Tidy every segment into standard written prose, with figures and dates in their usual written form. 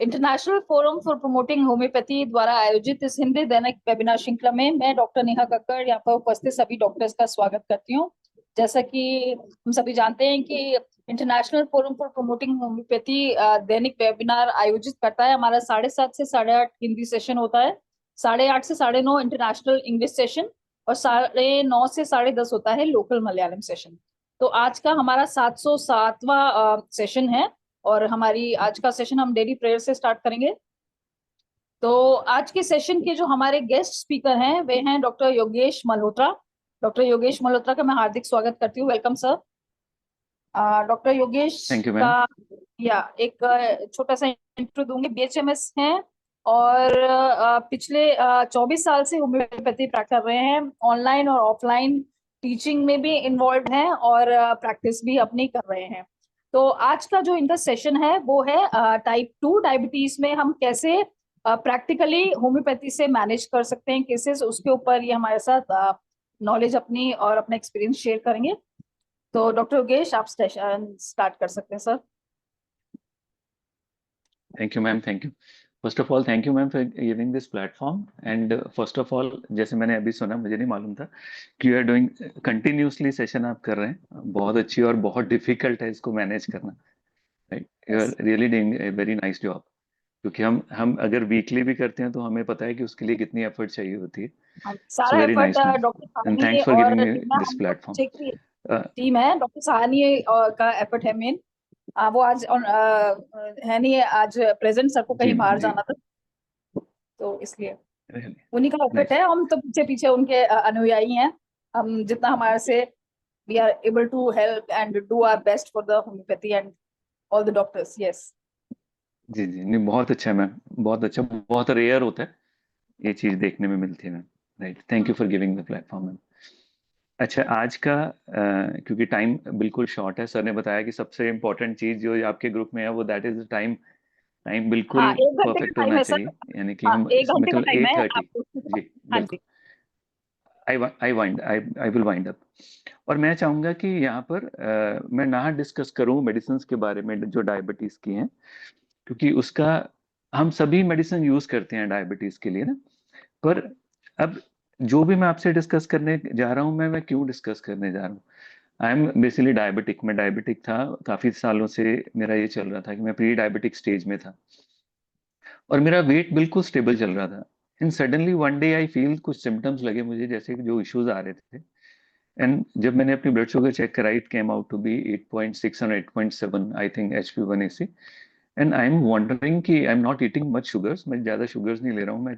International forum for promoting homeopathy द्वारा आयोजित इस हिंदी दैनिक वेबिनार श्रृंखला में मैं डॉक्टर नेहा कक्कड़ यहाँ पर उपस्थित सभी डॉक्टर्स का स्वागत करती हूँ। जैसा कि हम सभी जानते हैं कि international forum for promoting homeopathy Dainik webinar आयोजित करता है। हमारा 7:30 से 8:30 हिंदी सेशन होता है, 8:30 से 9:30 इंटरनेशनल इंग्लिश सेशन और 9:30 से 10:30 होता है लोकल मलयालम सेशन। तो आज का हमारा 707वां सेशन है और हमारी आज का सेशन हम डेली प्रेयर से स्टार्ट करेंगे। तो आज के सेशन के जो हमारे गेस्ट स्पीकर हैं वे हैं डॉक्टर योगेश मल्होत्रा। डॉक्टर योगेश मल्होत्रा का मैं हार्दिक स्वागत करती हूँ। Welcome sir. Doctor Yogesh thank you का मैम। एक छोटा सा इंट्रो दूंगी। बीएचएमएस हैं और पिछले 24 साल से होम्योपैथी प्रैक्टिस कर रहे हैं। ऑनलाइन और ऑफलाइन टीचिंग में भी इन्वॉल्व हैं और प्रैक्टिस भी अपनी कर रहे हैं। तो आज का जो इनका सेशन है वो है टाइप 2 डायबिटीज में हम कैसे प्रैक्टिकली होम्योपैथी से मैनेज कर सकते हैं केसेस, उसके ऊपर ये हमारे साथ नॉलेज अपनी और अपना एक्सपीरियंस शेयर करेंगे। तो डॉक्टर योगेश आप सेशन स्टार्ट कर सकते हैं sir. Thank you ma'am, thank you. First of all thank you ma'am for giving this platform. And first of all, जैसे मैंने अभी सुना, मुझे नहीं मालूम था कि you are doing continuously session आप कर रहे हैं। बहुत अच्छी और बहुत डिफिकल्ट है इसको मैनेज करना, right? You are really doing a very nice job. क्योंकि हम अगर वीकली भी करते हैं तो हमें पता है कि उसके लिए कितनी एफर्ट चाहिए होती है। सो सारा very effort nice ma'am, doctor and Sahni thanks for और गिविंग मी टीम है, दिस हम लोग प्लेटफॉर्म। पीछे की टीम है। डॉक्टर साहनी का एफर्ट है मेन। वो आज है नहीं है, आज प्रेजेंट, सर को जी कहीं मैम, बाहर जी। जाना था तो इसलिए रियली उन्हीं का एफर्ट नाइस। है। हम तो पीछे पीछे उनके अनुयायी हैं। हम जितना हमारे से we are able to help and do our best for the homeopathy and all the doctors. Yes जी जी, नहीं बहुत अच्छा है मैम, बहुत अच्छा। बहुत रेयर होता है ये चीज देखने में मिलती है ma'am, right? Thank you for giving the platform ma'am. अच्छा, आज का क्योंकि टाइम बिल्कुल शॉर्ट है, सर ने बताया कि सबसे इम्पोर्टेंट चीज जो आपके ग्रुप में है वो दैट इज टाइम। टाइम हाँ, बिल्कुल 1 घंटे का परफेक्ट टाइम होना है सर। चाहिए, यानी कि हाँ, हम 1 घंटे का मतलब टाइम है 8:30। आप जी हाँ बिल्कुल। जी। I will wind up. और मैं चाहूंगा कि यहाँ पर मैं ना डिस्कस करूँ मेडिसिन के बारे में जो डायबिटीज की हैं, क्योंकि उसका हम सभी मेडिसिन यूज करते हैं डायबिटीज के लिए ना। पर अब जो भी मैं आपसे डिस्कस करने जा रहा हूँ, मैं क्यों डिस्कस करने जा रहा हूँ? I am basically diabetic. मैं डायबिटिक था काफी सालों से। मेरा ये चल रहा था कि मैं प्री डायबिटिक स्टेज में था और मेरा वेट बिल्कुल स्टेबल चल रहा था। And suddenly one day I feel कुछ सिम्टम्स लगे मुझे, जैसे कि जो इश्यूज आ रहे थे। एंड जब मैंने अपनी ब्लड शुगर चेक कराई, it came out to be 8.6 और 8.7 I think HbA1c। And I am wondering कि I am not eating much sugars, मैं ज्यादा शुगर्स नहीं ले रहा हूँ। मैं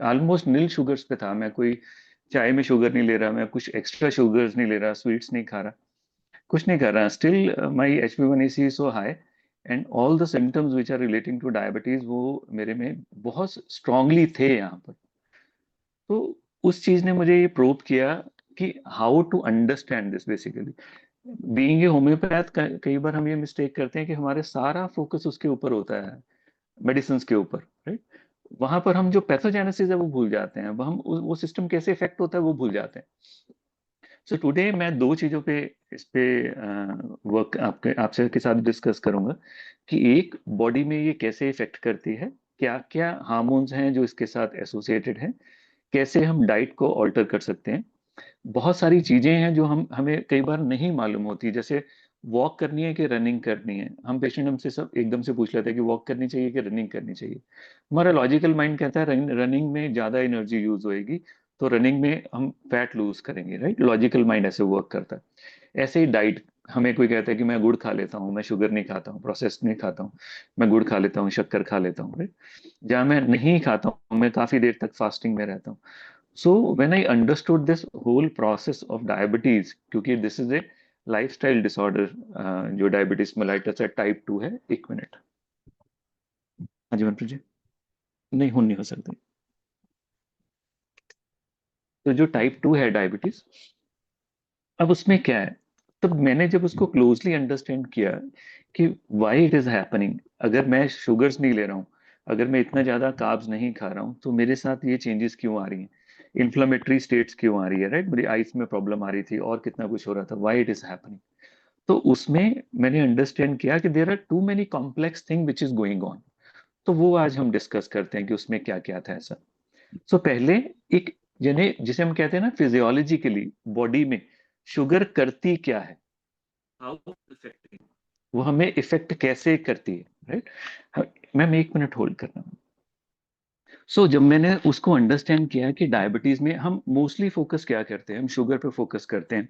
ऑलमोस्ट नील शुगर्स पे था। मैं कोई चाय में शुगर नहीं ले रहा, मैं कुछ एक्स्ट्रा शुगर्स नहीं ले रहा, स्वीट्स नहीं खा रहा, कुछ नहीं कर रहा। Still my HbA1c so high and all the symptoms which are relating to diabetes वो मेरे में बहुत स्ट्रांगली थे यहाँ पर। तो उस चीज ने मुझे ये प्रूव किया कि how to understand this basically. Being a homeopath, कई बार हम ये मिस्टेक करते हैं कि हमारे सारा फोकस उसके ऊपर होता है, मेडिसिन के ऊपर, राइट? वहां पर हम जो पैथोजेनेसिस है वो भूल जाते हैं, हम वो सिस्टम कैसे इफेक्ट होता है वो भूल जाते हैं। सो टुडे मैं दो चीजों पे इस पे वर्क आपसे के साथ डिस्कस करूंगा कि एक, बॉडी में ये कैसे इफेक्ट करती है, क्या क्या हार्मोन्स हैं जो इसके साथ एसोसिएटेड हैं, कैसे हम डाइट को ऑल्टर कर सकते हैं। बहुत सारी चीजें हैं जो हम हमें कई बार नहीं मालूम होती, जैसे वॉक करनी है कि रनिंग करनी है। हम पेशेंट हमसे सब एकदम से पूछ लेते हैं कि वॉक करनी चाहिए कि रनिंग करनी चाहिए। हमारा लॉजिकल माइंड कहता है रनिंग में ज्यादा एनर्जी यूज होएगी, तो रनिंग में हम फैट लूज करेंगे, राइट? लॉजिकल माइंड ऐसे वर्क करता है। ऐसे ही डाइट, हमें कोई कहता है कि मैं गुड़ खा लेता हूँ, मैं शुगर नहीं खाता हूँ, प्रोसेस नहीं खाता हूँ, मैं गुड़ खा लेता हूँ, शक्कर खा लेता हूँ, राइट? जहाँ मैं नहीं खाता हूँ, मैं काफी देर तक फास्टिंग में रहता हूँ। So when I understood this whole process of diabetes, क्योंकि this is a lifestyle disorder, जो डायबिटीज मेलाइटस है टाइप 2 है। 1 मिनट। हाँ जी मनप्रीत जी, नहीं हो नहीं हो सकती। तो जो टाइप 2 है डायबिटीज, अब उसमें क्या है, तब मैंने जब उसको क्लोजली अंडरस्टैंड किया कि व्हाई इट इज हैपनिंग, अगर मैं शुगर्स नहीं ले रहा हूँ, अगर मैं इतना ज्यादा कार्ब्स नहीं खा रहा हूँ, तो मेरे साथ ये चेंजेस क्यों आ रही हैं, इन्फ्लेमेटरी स्टेट्स क्यों आ रही है, राइट? मेरी आइस में प्रॉब्लम आ रही थी और कितना कुछ हो रहा था, व्हाई इट इज हैपनिंग। तो उसमें मैंने अंडरस्टैंड किया कि there are too many complex thing which is going on. तो वो आज हम डिस्कस करते हैं कि उसमें क्या क्या था ऐसा। सो पहले एक जिसे हम कहते हैं ना फिजियोलॉजिकली बॉडी में शुगर करती क्या है, हाउ इफेक्टिव, वो हमें इफेक्ट कैसे करती है, राइट। मैम एक मिनट होल्ड करना। जब मैंने उसको अंडरस्टैंड किया कि डायबिटीज में हम मोस्टली फोकस क्या करते हैं, हम शुगर पे फोकस करते हैं,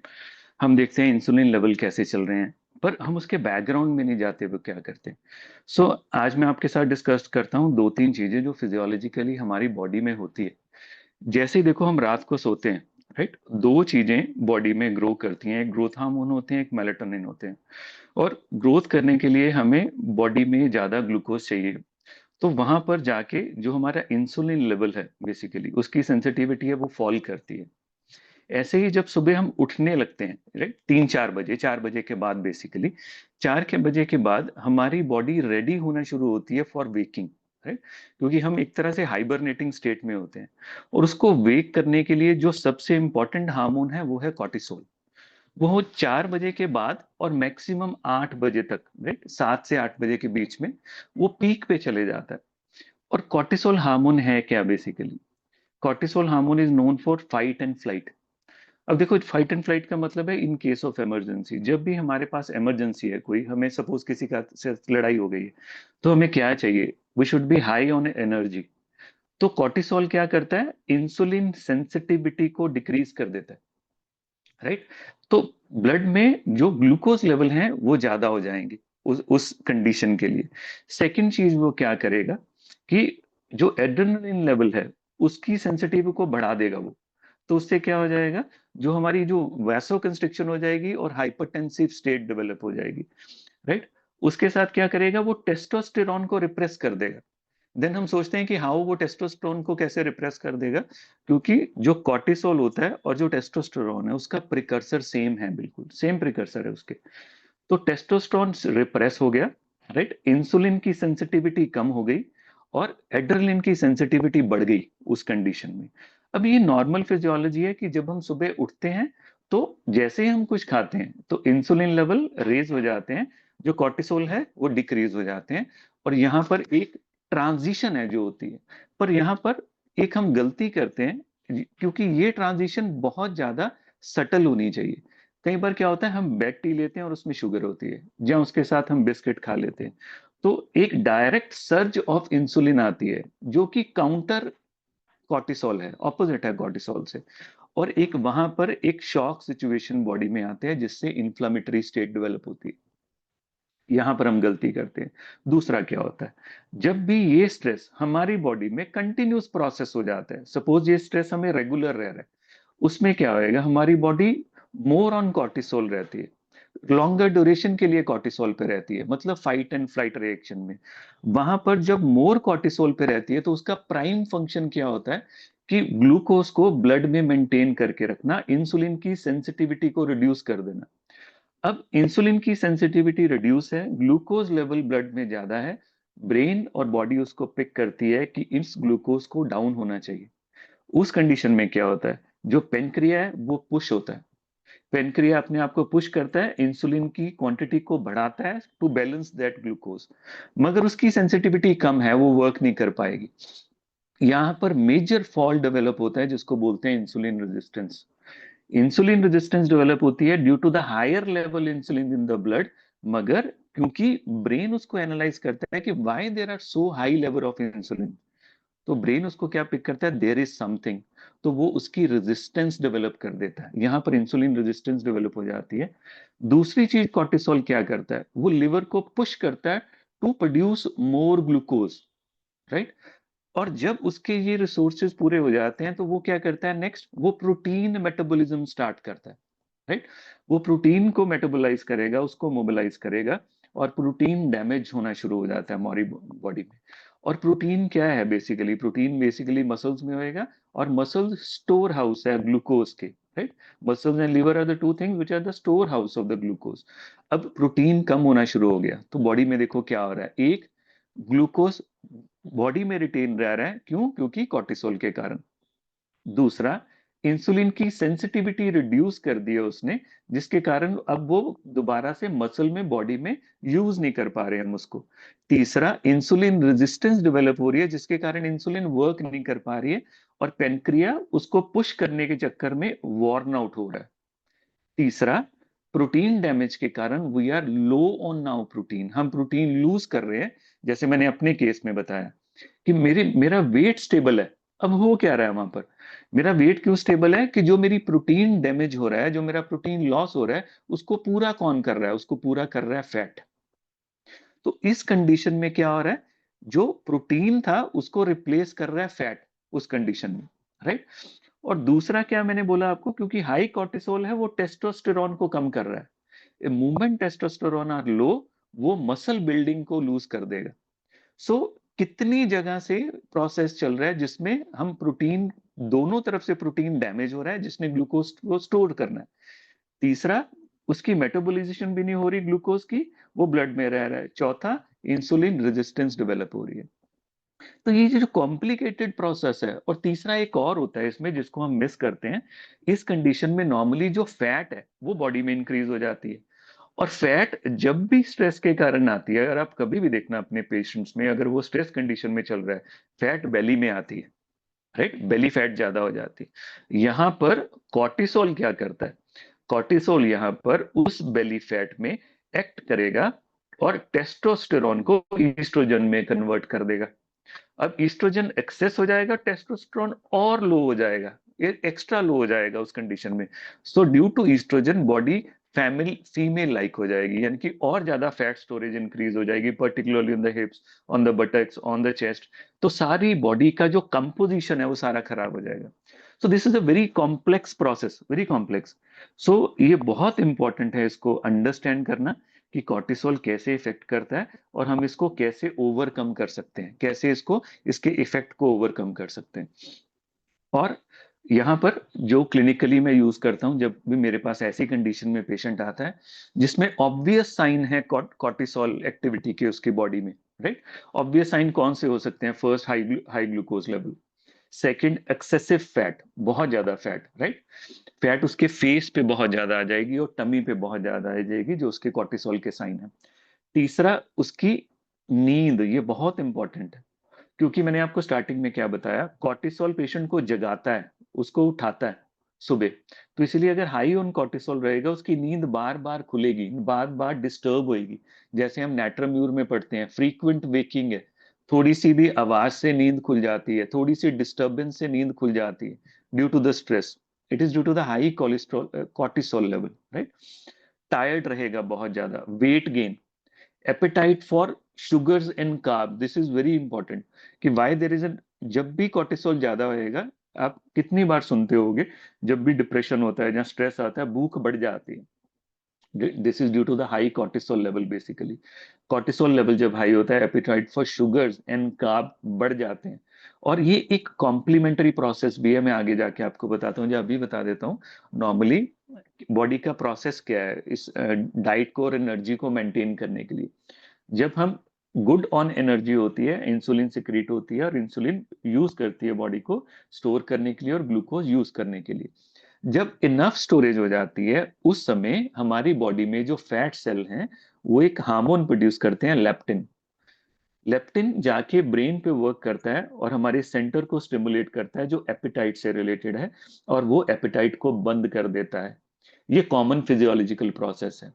हम देखते हैं इंसुलिन लेवल कैसे चल रहे हैं, पर हम उसके बैकग्राउंड में नहीं जाते वो क्या करते हैं। आज मैं आपके साथ डिस्कस करता हूँ दो तीन चीजें जो फिजियोलॉजिकली हमारी बॉडी में होती है। जैसे ही देखो हम रात को सोते हैं, राइट, दो चीजें बॉडी में ग्रो करती हैं, एक ग्रोथ हार्मोन होते हैं, एक मेलेटोनिन होते हैं। और ग्रोथ करने के लिए हमें बॉडी में ज्यादा ग्लूकोज चाहिए। तो वहां पर जाके जो हमारा इंसुलिन लेवल है बेसिकली उसकी सेंसिटिविटी है वो फॉल करती है। ऐसे ही जब सुबह हम उठने लगते हैं, राइट, 3-4 बजे, 4 बजे के बाद बेसिकली 4 के बजे के बाद हमारी बॉडी रेडी होना शुरू होती है फॉर वेकिंग, राइट, क्योंकि हम एक तरह से हाइबरनेटिंग स्टेट में होते हैं। और उसको वेक करने के लिए जो सबसे इंपॉर्टेंट हार्मोन है वो है कॉर्टिसोल। वो 4 बजे के बाद और मैक्सिमम 8 बजे तक, राइट, 7 से 8 बजे के बीच में वो पीक पे चले जाता है। और कॉर्टिसोल हार्मोन है क्या basically? Cortisol hormone is known for fight and flight. अब देखो फाइट एंड फ्लाइट का मतलब है इन केस ऑफ इमरजेंसी, जब भी हमारे पास इमरजेंसी है, कोई हमें सपोज किसी का से लड़ाई हो गई है, तो हमें क्या चाहिए, we should be high on energy. तो कॉर्टिसोल क्या करता है, इंसुलिन सेंसिटिविटी को डिक्रीज कर देता है, राइट। तो ब्लड में जो ग्लूकोज लेवल है वो ज्यादा हो जाएंगे उस कंडीशन के लिए। सेकंड चीज वो क्या करेगा कि जो एड्रेनलिन लेवल है उसकी सेंसिटिविटी को बढ़ा देगा वो। तो उससे क्या हो जाएगा, जो हमारी जो वैसो कंस्ट्रिक्शन हो जाएगी और हाइपरटेंसिव स्टेट डेवलप हो जाएगी, राइट। उसके साथ क्या करेगा, वो टेस्टोस्टेरॉन को रिप्रेस कर देगा। देन हम सोचते हैं कि हाउ वो टेस्टोस्टेरोन को कैसे रिप्रेस कर देगा, क्योंकि जो कॉर्टिसोल होता है और जो टेस्टोस्टेरोन है उसका प्रिकर्सर सेम है, बिल्कुल सेम प्रिकर्सर है उसके। तो टेस्टोस्टेरोन रिप्रेस हो गया, राइट, इंसुलिन की सेंसिटिविटी कम हो गई और एड्रेनलिन की सेंसिटिविटी बढ़ गई उस कंडीशन में। अब ये नॉर्मल फिजियोलॉजी है कि जब हम सुबह उठते हैं तो जैसे ही हम कुछ खाते हैं तो इंसुलिन लेवल रेज हो जाते हैं, जो कॉर्टिसोल है वो डिक्रीज हो जाते हैं। और यहाँ पर एक ट्रांजिशन है जो होती है, पर यहाँ पर एक हम गलती करते हैं क्योंकि ये ट्रांजिशन बहुत ज्यादा सटल होनी चाहिए। कई बार क्या होता है, हम बेड टी लेते हैं और उसमें शुगर होती है, या उसके साथ हम बिस्किट खा लेते हैं, तो एक डायरेक्ट सर्ज ऑफ इंसुलिन आती है जो कि काउंटर कॉर्टिसोल है, ऑपोजिट है कॉर्टिसोल से। और एक वहां पर एक शॉक सिचुएशन बॉडी में आते हैं जिससे इंफ्लामेटरी स्टेट डेवलप होती है। यहां पर हम गलती करते हैं। दूसरा क्या होता है, जब भी ये स्ट्रेस हमारी बॉडी में कंटिन्यूस प्रोसेस हो जाता है, सपोज ये स्ट्रेस हमें रेगुलर रह रहा है, उसमें क्या होएगा, हमारी बॉडी मोर ऑन कॉर्टिसोल रहती है, लॉन्गर ड्यूरेशन के लिए कॉर्टिसोल पे रहती है, मतलब फाइट एंड फ्लाइट रिएक्शन में। वहां पर जब मोर कॉर्टिसोल पे रहती है तो उसका प्राइम फंक्शन क्या होता है कि ग्लूकोज को ब्लड में मेंटेन करके रखना, इंसुलिन की सेंसिटिविटी को रिड्यूस कर देना। अब इंसुलिन की सेंसिटिविटी रिड्यूस है, ग्लूकोज लेवल ब्लड में ज्यादा है, ब्रेन और बॉडी उसको पिक करती है कि इस ग्लूकोज को डाउन होना चाहिए। उस कंडीशन में क्या होता है, जो पेनक्रिया है वो पुश होता है, पेनक्रिया अपने आप को पुश करता है, इंसुलिन की क्वांटिटी को बढ़ाता है टू बैलेंस दैट ग्लूकोज। मगर उसकी सेंसिटिविटी कम है, वो वर्क नहीं कर पाएगी। यहाँ पर मेजर फॉल्ट डेवलप होता है जिसको बोलते हैं insulin resistance. Insulin resistance develop होती है due to the higher level insulin in the blood. मगर क्योंकि ब्रेन उसको एनालाइज करता है कि why there are so high level of insulin, तो ब्रेन उसको क्या पिक करता है, देयर इज समथिंग, तो वो उसकी रेजिस्टेंस डेवलप कर देता है। यहां पर इंसुलिन रेजिस्टेंस डेवलप हो जाती है। दूसरी चीज कॉर्टिसोल क्या करता है, वो लिवर को पुश करता है to produce more glucose, right. और जब उसके ये रिसोर्सेज पूरे हो जाते हैं तो वो क्या करता है, नेक्स्ट वो प्रोटीन मेटाबॉलिज्म स्टार्ट करता है, राइट। वो प्रोटीन को मेटाबोलाइज करेगा, उसको मोबिलाइज करेगा, और प्रोटीन डैमेज होना शुरू हो जाता है हमारी बॉडी में। और प्रोटीन क्या है बेसिकली, प्रोटीन बेसिकली मसल्स में होएगा, और मसल स्टोर हाउस है ग्लूकोज के, right. Muscles and liver are the two things which are the store house of the glucose. अब प्रोटीन कम होना शुरू हो गया तो बॉडी में देखो क्या हो रहा है, एक ग्लूकोज बॉडी में रिटेन रह रहा है, क्यों, क्योंकि कॉर्टिसोल के कारण। दूसरा, इंसुलिन की सेंसिटिविटी रिड्यूस कर दी है उसने, जिसके कारण अब वो दोबारा से मसल में, बॉडी में यूज नहीं कर पा रहे हैं हम उसको। तीसरा, इंसुलिन रेजिस्टेंस डेवलप हो रही है, जिसके कारण इंसुलिन वर्क नहीं कर पा रही है और पेनक्रिया उसको पुश करने के चक्कर में वॉर्न आउट हो रहा है। तीसरा, प्रोटीन डैमेज के कारण we are low on now protein, हम प्रोटीन लूज कर रहे हैं। जैसे मैंने अपने केस में बताया कि मेरा वेट स्टेबल है, अब हो क्या रहा है वहां पर, मेरा वेट क्यों स्टेबल है कि जो मेरी प्रोटीन डैमेज हो रहा है, जो मेरा प्रोटीन लॉस हो रहा है, उसको पूरा कौन कर रहा है, उसको पूरा कर रहा है फैट। तो इस कंडीशन में क्या हो रहा है, जो प्रोटीन था उसको रिप्लेस कर रहा है फैट उस कंडीशन में, राइट। और दूसरा क्या मैंने बोला आपको, क्योंकि हाई कोर्टिसोल है वो टेस्टोस्टेरोन को कम कर रहा है, मूवमेंट टेस्टोस्टेरोन आर लो, वो मसल बिल्डिंग को लूज कर देगा। सो कितनी जगह से प्रोसेस चल रहा है जिसमें हम प्रोटीन, दोनों तरफ से प्रोटीन डैमेज हो रहा है जिसने ग्लूकोज को स्टोर करना है। तीसरा, उसकी मेटाबॉलाइजेशन भी नहीं हो रही ग्लूकोज की, वो ब्लड में रह रहा है। चौथा, इंसुलिन रेजिस्टेंस डेवलप हो रही है। तो ये जो कॉम्प्लिकेटेड प्रोसेस है। और तीसरा एक और होता है इसमें जिसको हम मिस करते हैं, इस कंडीशन में नॉर्मली जो फैट है वो बॉडी में इंक्रीज हो जाती है। और फैट जब भी स्ट्रेस के कारण आती है, अगर आप कभी भी देखना अपने पेशेंट्स में, अगर वो स्ट्रेस कंडीशन में चल रहा है, फैट बेली में आती है, राइट, बेली फैट ज्यादा हो जाती है। यहां पर कॉर्टिसोल क्या करता है, कॉर्टिसोल यहां पर उस बेली फैट में एक्ट करेगा और टेस्टोस्टेरोन को ईस्ट्रोजन में कन्वर्ट कर देगा। अब ईस्ट्रोजन एक्सेस हो जाएगा, टेस्टोस्टेरोन और लो हो जाएगा, ये एक्स्ट्रा लो हो जाएगा उस कंडीशन में। So due to oestrogen body family female like हो जाएगी, यानी कि और ज्यादा फैट स्टोरेज इंक्रीज हो जाएगी, particularly on the हिप्स, on the buttocks, on the chest. तो सारी बॉडी का जो कंपोजिशन है वो सारा खराब हो जाएगा। So this is a very complex process, very complex. So ये बहुत इंपॉर्टेंट है इसको अंडरस्टैंड करना कि कॉर्टिसोल कैसे इफेक्ट करता है और हम इसको कैसे ओवरकम कर सकते हैं, कैसे इसको, इसके इफेक्ट को ओवरकम कर सकते हैं। और यहाँ पर जो क्लिनिकली मैं यूज करता हूँ, जब भी मेरे पास ऐसी कंडीशन में पेशेंट आता है जिसमें ऑब्वियस साइन है कॉर्टिसोल एक्टिविटी के उसकी बॉडी में, राइट। ऑब्वियस साइन कौन से हो सकते हैं? First, high glucose level. Second, excessive fat, बहुत ज्यादा फैट, राइट। फैट उसके फेस पे बहुत ज्यादा आ जाएगी और टमी पे बहुत ज्यादा आ जाएगी, जो उसके कॉर्टिसोल के साइन है। तीसरा, उसकी नींद, ये बहुत इंपॉर्टेंट है, क्योंकि मैंने आपको स्टार्टिंग में क्या बताया, कॉर्टिसोल पेशेंट को जगाता है, उसको उठाता है सुबह। तो इसलिए अगर हाई ऑन कॉर्टिसोल रहेगा, उसकी नींद बार बार खुलेगी, बार बार डिस्टर्ब होगी। जैसे हम नेट्रम्यूर में पढ़ते हैं, फ्रीक्वेंट वेकिंग है, थोड़ी सी भी आवाज से नींद खुल जाती है, थोड़ी सी डिस्टर्बेंस से नींद खुल जाती है, due to the stress. It is due to the high cholesterol cortisol level, right. Tired रहेगा बहुत ज्यादा, weight gain, appetite for sugars and carb, this is very important कि वाई देर इज अ, जब भी कॉर्टिसोल ज्यादा होएगा, आप कितनी बार सुनते होगे, जब भी डिप्रेशन होता है या स्ट्रेस आता है, भूख बढ़ जाती है। This is due to the high cortisol level. Basically cortisol level जब हाई होता है, appetite for sugars and carb बढ़ जाते हैं। और ये एक कॉम्प्लीमेंट्री प्रोसेस भी है, मैं आगे जाके आपको बताता हूँ, जो अभी बता देता हूँ। नॉर्मली बॉडी का प्रोसेस क्या है इस डाइट को और एनर्जी को मेंटेन करने के लिए। जब हम गुड ऑन एनर्जी होती है, इंसुलिन सिक्रीट होती है और इंसुलिन यूज करती है बॉडी को स्टोर करने के लिए और ग्लूकोज यूज करने के लिए। जब इनफ स्टोरेज हो जाती है, उस समय हमारी बॉडी में जो फैट सेल हैं वो एक हार्मोन प्रोड्यूस करते हैं, लेप्टिन। लेप्टिन जाके ब्रेन पे वर्क करता है और हमारे सेंटर को स्टिमुलेट करता है, जो एपिटाइट से रिलेटेड है, और वो एपिटाइट को बंद कर देता है। ये कॉमन फिजियोलॉजिकल प्रोसेस है।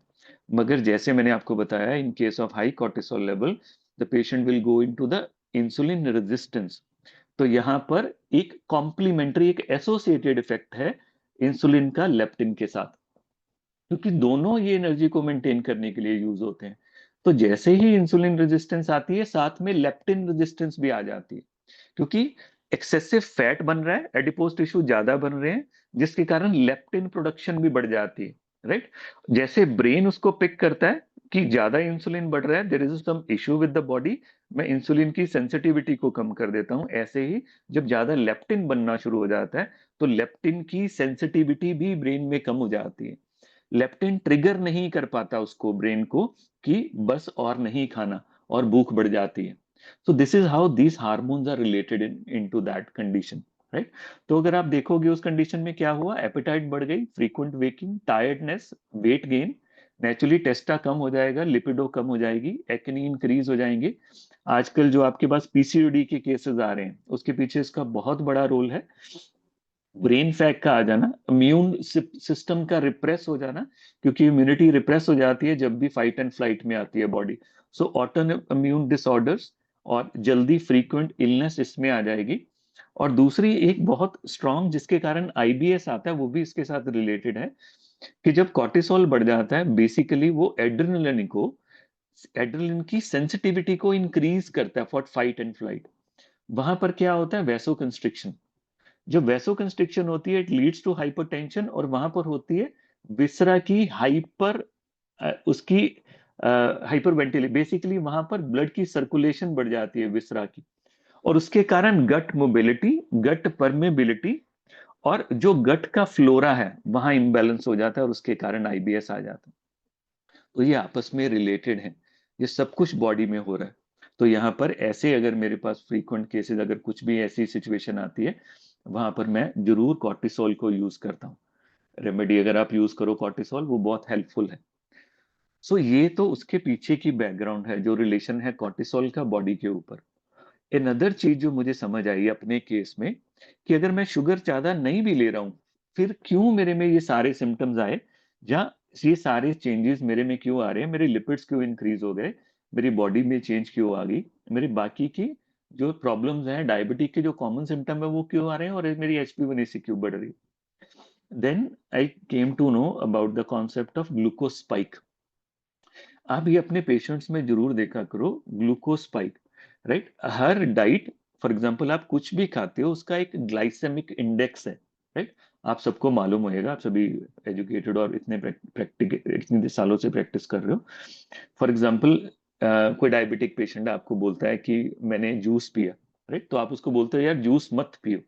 मगर जैसे मैंने आपको बताया, in case of high cortisol level, the patient will go into the insulin resistance. तो यहाँ पर एक कॉम्प्लीमेंट्री, एक एसोसिएटेड इफेक्ट है इंसुलिन का लेप्टिन के साथ, क्योंकि दोनों ये एनर्जी को मेंटेन करने के लिए यूज होते हैं। तो जैसे ही इंसुलिन रेजिस्टेंस आती है, साथ में लेप्टिन रेजिस्टेंस भी आ जाती है, क्योंकि एक्सेसिव फैट बन रहा है, एडिपोज टिश्यू ज्यादा बन रहे हैं, जिसके कारण लेप्टिन प्रोडक्शन भी बढ़ जाती है, राइट। जैसे ब्रेन उसको पिक करता है कि ज्यादा इंसुलिन बढ़ रहा है, there is some issue with the body, मैं इंसुलिन की सेंसिटिविटी को कम कर देता हूं। ऐसे ही जब ज्यादा लेप्टिन बनना शुरू हो जाता है, तो लेप्टिन की सेंसिटिविटी भी ब्रेन में कम हो जाती है। लेप्टिन ट्रिगर नहीं कर पाता उसको, ब्रेन को, कि बस और नहीं खाना, और भूख बढ़ जाती है। So this is how these hormones are related into that condition. Right. तो अगर आप देखोगे उस कंडीशन में क्या हुआ, एपेटाइट बढ़ गई, frequent waking, tiredness, weight gain, naturally टेस्टा कम हो जाएगा, लिपिडो कम हो जाएगी, एक्ने इंक्रीज हो जाएंगे। आजकल जो आपके पास पीसीओडी के केसेस आ रहे हैं उसके पीछे इसका बहुत बड़ा रोल है। ब्रेन फैट का आ जाना, इम्यून सिस्टम का रिप्रेस हो जाना, क्योंकि इम्यूनिटी रिप्रेस हो जाती है जब भी फाइट एंड फ्लाइट में आती है बॉडी। सो ऑटो इम्यून डिसऑर्डर्स और जल्दी फ्रीक्वेंट इलनेस इसमें आ जाएगी। और दूसरी एक बहुत स्ट्रांग जिसके कारण आईबीएस आता है, वो भी इसके साथ रिलेटेड है, कि जब कॉर्टिसोल बढ़ जाता है बेसिकली वो एड्रेनलिन की सेंसिटिविटी को इंक्रीज करता है फॉर फाइट एंड फ्लाइट। वहां पर क्या होता है, वैसो कंस्ट्रिक्शन। जब वैसो कंस्ट्रिक्शन होती है इट लीड्स टू हाइपरटेंशन, और वहां पर होती है विसरा की हाइपर उसकी हाइपर वेंटिलेशन, बेसिकली वहां पर ब्लड की सर्कुलेशन बढ़ जाती है विसरा की, और उसके कारण गट मोबिलिटी, गट परमेबिलिटी, और जो गट का फ्लोरा है वहां इम्बैलेंस हो जाता है, और उसके कारण आईबीएस आ जाता है। तो ये आपस में रिलेटेड है, ये सब कुछ बॉडी में हो रहा है। तो यहाँ पर ऐसे अगर मेरे पास फ्रीक्वेंट केसेस, अगर कुछ भी ऐसी सिचुएशन आती है, वहां पर मैं जरूर कॉर्टिसोल को यूज करता हूँ। रेमेडी अगर आप यूज करो कॉर्टिसोल, वो बहुत हेल्पफुल है। सो ये तो उसके पीछे की बैकग्राउंड है, जो रिलेशन है कॉर्टिसोल का बॉडी के ऊपर। अनदर चीज जो मुझे समझ आई अपने केस में, कि अगर मैं शुगर ज्यादा नहीं भी ले रहा हूं, फिर क्यों मेरे में ये सारे सिम्टम्स आए, जहाँ ये सारे चेंजेस मेरे में क्यों आ रहे हैं, मेरे लिपिड्स क्यों इंक्रीज हो गए, मेरी बॉडी में चेंज क्यों आ गई, मेरी बाकी की जो प्रॉब्लम्स हैं डायबिटीज के जो कॉमन सिम्टम है वो क्यों आ रहे हैं, और मेरी HbA1c क्यों बढ़ रही है। Then I came to know about the concept of glucose spike. आप ये अपने पेशेंट्स में जरूर देखा करो, ग्लूकोज स्पाइक, राइट। हर डाइट, फॉर एग्जांपल आप कुछ भी खाते हो उसका एक ग्लाइसेमिक इंडेक्स है, राइट। आप सबको मालूम होएगा, आप सभी एजुकेटेड और इतने प्रैक्टिक इतने सालों से प्रैक्टिस कर रहे हो। फॉर एग्जांपल कोई डायबिटिक पेशेंट आपको बोलता है कि मैंने जूस पिया, राइट, तो आप उसको बोलते हो यार जूस मत पियो।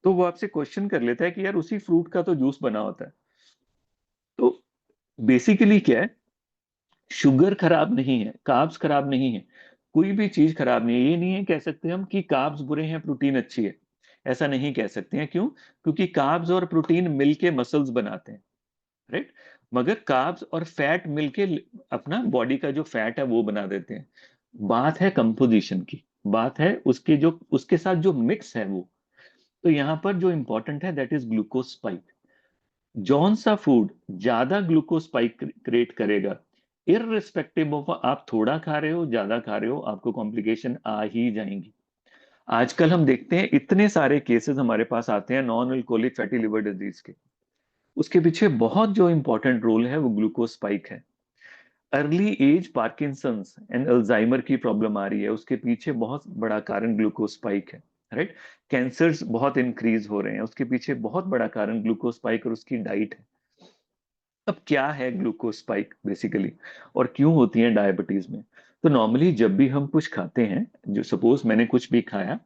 तो वो आपसे क्वेश्चन कर लेता है कि यार उसी फ्रूट का तो जूस बना होता है। तो बेसिकली क्या है, शुगर खराब नहीं है, कार्ब्स खराब नहीं है, कोई भी चीज खराब नहीं है। ये नहीं है कह सकते हम कि कार्ब्स बुरे हैं प्रोटीन अच्छी है, ऐसा नहीं कह सकते हैं। क्यों? क्योंकि कार्ब्स और प्रोटीन मिलके मसल्स बनाते हैं, राइट। मगर कार्ब्स और फैट मिलके अपना बॉडी का जो फैट है वो बना देते हैं। बात है कंपोजिशन की, बात है उसके जो उसके साथ जो मिक्स है वो। तो यहाँ पर जो इंपॉर्टेंट है दैट इज ग्लूकोज स्पाइक। जौन सा फूड ज्यादा ग्लूकोज स्पाइक क्रिएट करेगा, इररिस्पेक्टिव ऑफ आप थोड़ा खा रहे हो ज्यादा खा रहे हो, आपको कॉम्प्लिकेशन आ ही जाएंगी। आजकल हम देखते हैं इतने सारे केसेस हमारे पास आते हैं non alcoholic fatty liver disease के। उसके पीछे बहुत जो इंपॉर्टेंट रोल है वो ग्लूकोज स्पाइक है। Early age Parkinson's and Alzheimer's की प्रॉब्लम आ रही है, उसके पीछे बहुत बड़ा कारण ग्लूकोज स्पाइक है, राइट। कैंसर्स बहुत इंक्रीज हो रहे हैं, उसके पीछे बहुत बड़ा कारण ग्लूकोज स्पाइक और उसकी डाइट है। अब क्या है ग्लूकोज स्पाइक बेसिकली, और क्यों होती है डायबिटीज में? तो नॉर्मली जब भी हम कुछ खाते हैं, जो सपोज मैंने कुछ भी खाया,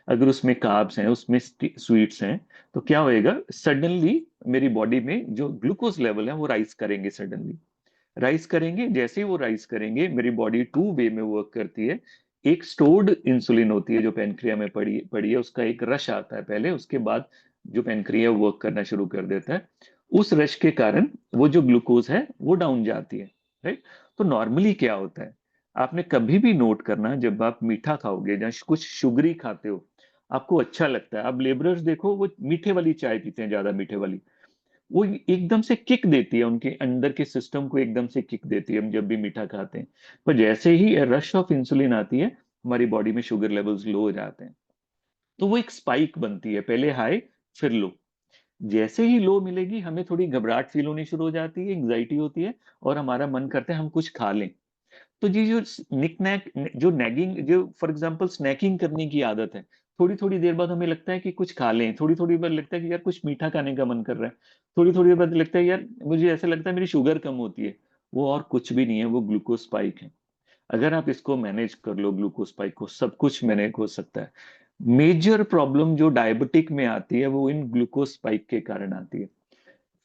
अगर उसमें कार्ब्स हैं, उसमें स्वीट्स हैं, तो क्या होएगा, सडनली मेरी बॉडी में जो ग्लूकोज लेवल है वो राइज करेंगे, सडनली राइज करेंगे। जैसे ही वो राइज करेंगे मेरी बॉडी टू वे में वर्क करती है। एक स्टोर्ड इंसुलिन होती है जो पेनक्रिया में पड़ी पड़ी है, उसका एक रश आता है पहले, उसके बाद जो पेनक्रिया वर्क करना शुरू कर देता है। उस रश के कारण वो जो ग्लूकोज है वो डाउन जाती है, राइट। तो नॉर्मली क्या होता है, आपने कभी भी नोट करना, जब आप मीठा खाओगे या कुछ शुगरी खाते हो, आपको अच्छा लगता है, आप लेबरर्स देखो वो मीठे वाली चाय पीते हैं, ज्यादा मीठे वाली, वो एकदम से किक देती है, उनके अंदर के सिस्टम को एकदम से किक देती है हम जब भी मीठा खाते हैं। पर जैसे ही रश ऑफ इंसुलिन आती है, हमारी बॉडी में शुगर लेवल्स लो हो जाते हैं। तो वो एक स्पाइक बनती है, पहले हाई फिर लो। जैसे ही लो मिलेगी हमें थोड़ी घबराहट फील होनी शुरू हो जाती है, एंग्जाइटी होती है, और हमारा मन करता है हम कुछ खा लें। तो ये जो निकनैक, जो नैगिंग, जो फॉर एग्जांपल स्नैकिंग करने की आदत है, थोड़ी थोड़ी देर बाद हमें लगता है कि कुछ खा लें, थोड़ी थोड़ी बार लगता है कि यार कुछ मीठा खाने का मन कर रहा है, थोड़ी थोड़ी देर बाद लगता है यार मुझे ऐसा लगता है मेरी शुगर कम होती है। वो और कुछ भी नहीं है, वो ग्लूकोज स्पाइक है। अगर आप इसको मैनेज कर लो, ग्लूकोज स्पाइक को, सब कुछ मैनेज हो सकता है। मेजर प्रॉब्लम जो डायबिटिक में आती है वो इन ग्लूकोज स्पाइक के कारण आती है।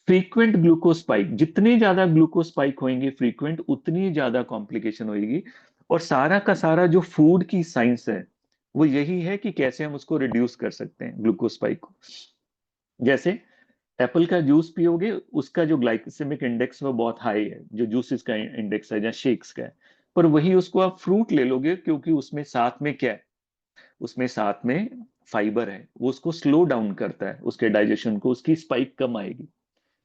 फ्रीक्वेंट ग्लूकोज स्पाइक, जितने ज्यादा ग्लूकोज स्पाइक होंगे फ्रीक्वेंट, उतनी ज्यादा कॉम्प्लिकेशन होगी। और सारा का सारा जो फूड की साइंस है वो यही है कि कैसे हम उसको रिड्यूस कर सकते हैं ग्लूकोज स्पाइक को। जैसे एप्पल का जूस पियोगे, उसका जो ग्लाइसेमिक इंडेक्स है वो बहुत हाई है, जो जूसेस का इंडेक्स है या शेक्स का है। पर वही उसको आप फ्रूट ले लोगे, क्योंकि उसमें साथ में क्या है, उसमें साथ में फाइबर है, वो उसको स्लो डाउन करता है, उसके डाइजेशन को, उसकी स्पाइक कम आएगी।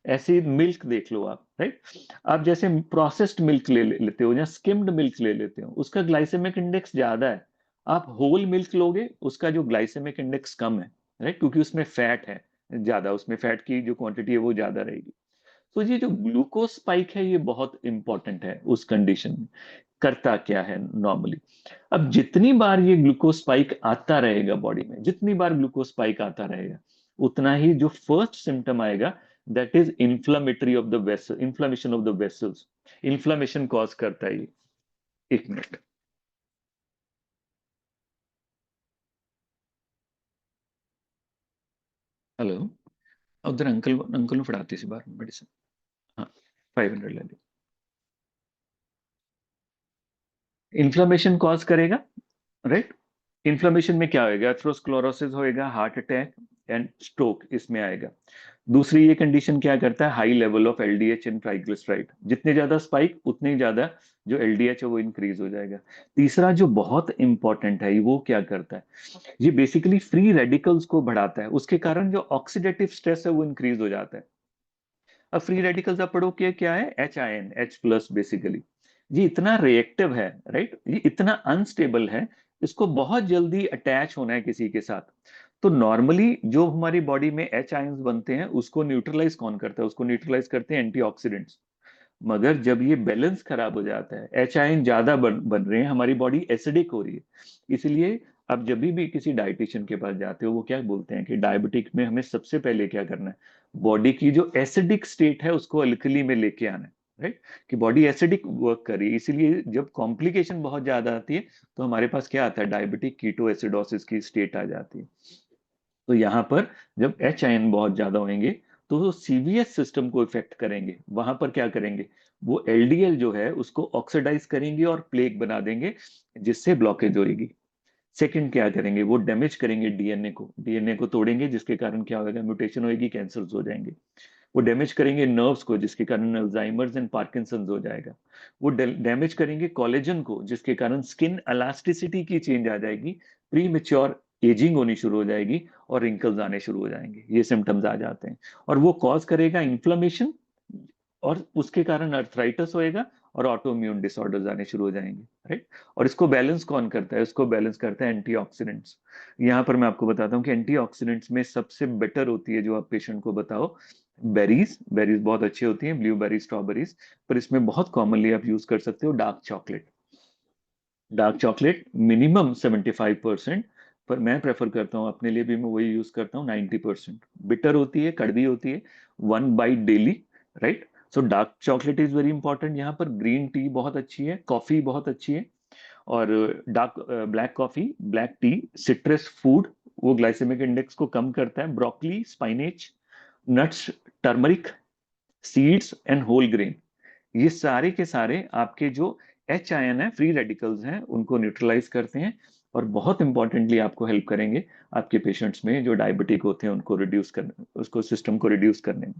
ऐसे मिल्क देख लो आप, राइट। आप जैसे प्रोसेस्ड मिल्क लेते हो या स्किम्ड मिल्क ले लेते हो, उसका ग्लाइसेमिक इंडेक्स ज्यादा है। आप होल मिल्क लोगे, उसका जो ग्लाइसेमिक इंडेक्स कम है, राइट, क्योंकि उसमें फैट है ज्यादा, उसमें फैट की जो क्वांटिटी है वो ज्यादा रहेगी। तो ये जो ग्लूकोज स्पाइक है ये बहुत इंपॉर्टेंट है उस कंडीशन में। करता क्या है नॉर्मली, अब जितनी बार ये ग्लूकोज स्पाइक आता रहेगा बॉडी में, जितनी बार ग्लूकोज स्पाइक आता रहेगा, उतना ही जो फर्स्ट सिम्टम आएगा, that is inflammatory of the vessel, inflammation of the vessels. Inflammation cause करता है ये। एक मिनट। हेलो। उधर अंकल अंकल ने फड़ाती सी बार मेडिसिन। हाँ, 500 ले ली। इन्फ्लामेशन कॉज करेगा, राइट। इन्फ्लेमेशन में क्या होएगा, एथेरोस्क्लेरोसिस होएगा, हार्ट अटैक एंड स्ट्रोक इसमें आएगा। दूसरी ये कंडीशन क्या करता है, high level of LDH and triglyceride, जितने ज्यादा स्पाइक उतने ही ज्यादा जो एलडीएच है वो इंक्रीज हो जाएगा। तीसरा जो बहुत इंपॉर्टेंट है, वो क्या करता है, ये बेसिकली फ्री रेडिकल्स को बढ़ाता है, उसके कारण जो ऑक्सीडेटिव स्ट्रेस है वो इंक्रीज हो जाता है। अब फ्री रेडिकल्स आप पढ़ो क्या है, H एच प्लस बेसिकली। ये इतना रिएक्टिव है, राइट, ये इतना अनस्टेबल है, इसको बहुत जल्दी अटैच होना है किसी के साथ। तो नॉर्मली जो हमारी बॉडी में एच आयंस बनते हैं उसको न्यूट्रलाइज कौन करता है, उसको न्यूट्रलाइज करते हैं एंटीऑक्सीडेंट्स। मगर जब ये बैलेंस खराब हो जाता है, एच आयन ज्यादा बन रहे हैं, हमारी बॉडी एसिडिक हो रही है। इसलिए आप जब भी किसी डाइटिशियन के पास जाते हो, वो क्या बोलते हैं कि डायबिटिक में हमें सबसे पहले क्या करना है, बॉडी की जो एसिडिक स्टेट है उसको अल्कली में लेके आना है, राइट, कि बॉडी एसिडिक वर्क कर रही है। इसीलिए जब कॉम्प्लिकेशन बहुत ज्यादा आती है तो हमारे पास क्या आता है, डायबिटिक कीटो एसिडोसिस की स्टेट आ जाती है। तो यहाँ पर जब एच आयन बहुत ज्यादा होंगे तो वो सीवीएस सिस्टम को इफेक्ट करेंगे, वहां पर क्या करेंगे, वो एलडीएल जो है उसको ऑक्सीडाइज करेंगे और प्लेक बना देंगे, जिससे ब्लॉकेज होगी। सेकंड क्या करेंगे, वो डैमेज करेंगे डीएनए को तोड़ेंगे, जिसके कारण क्या होगा, म्यूटेशन होगी, कैंसर्स हो जाएंगे। वो डैमेज करेंगे नर्व्स को, जिसके कारण अल्जाइमर्स एंड पार्किंसंस हो जाएगा। वो डैमेज करेंगे कोलेजन को, जिसके कारण स्किन एलास्टिसिटी की चेंज आ जाएगी, प्री मेच्योर एजिंग होनी शुरू हो जाएगी और रिंकल्स आने शुरू हो जाएंगे, ये सिम्टम्स आ जाते हैं। और वो कॉज करेगा इन्फ्लेमेशन, और उसके कारण अर्थराइटिस होएगा और ऑटोइम्यून डिसऑर्डर्स आने शुरू हो जाएंगे, राइट। और इसको बैलेंस कौन करता है, इसको बैलेंस करता है एंटीऑक्सीडेंट्स। यहाँ पर मैं आपको बताता हूँ कि एंटीऑक्सीडेंट्स में सबसे बेटर होती है, जो आप पेशेंट को बताओ, बेरीज। बेरीज बहुत अच्छी होती हैं, ब्लूबेरी, स्ट्रॉबेरीज। पर इसमें बहुत कॉमनली आप यूज कर सकते हो dark chocolate. Dark chocolate minimum 75%, पर मैं प्रेफर करता हूँ अपने लिए भी, मैं वही यूज करता हूँ 90%। बिटर होती है, कड़वी होती है, 1 bite daily, right. So dark chocolate is very important. यहाँ पर ग्रीन टी बहुत अच्छी है, कॉफी बहुत अच्छी है, और dark black coffee, black tea, citrus food, वो ग्लाइसेमिक इंडेक्स को कम करता है, broccoli, spinach, nuts, turmeric, seeds and whole grain. ये सारे के सारे आपके जो एच आयन है, फ्री रेडिकल्स हैं, उनको न्यूट्रलाइज करते हैं, और बहुत इंपॉर्टेंटली आपको हेल्प करेंगे आपके पेशेंट्स में जो डायबिटिक होते हैं उनको रिड्यूस करने, उसको सिस्टम को रिड्यूस करने में।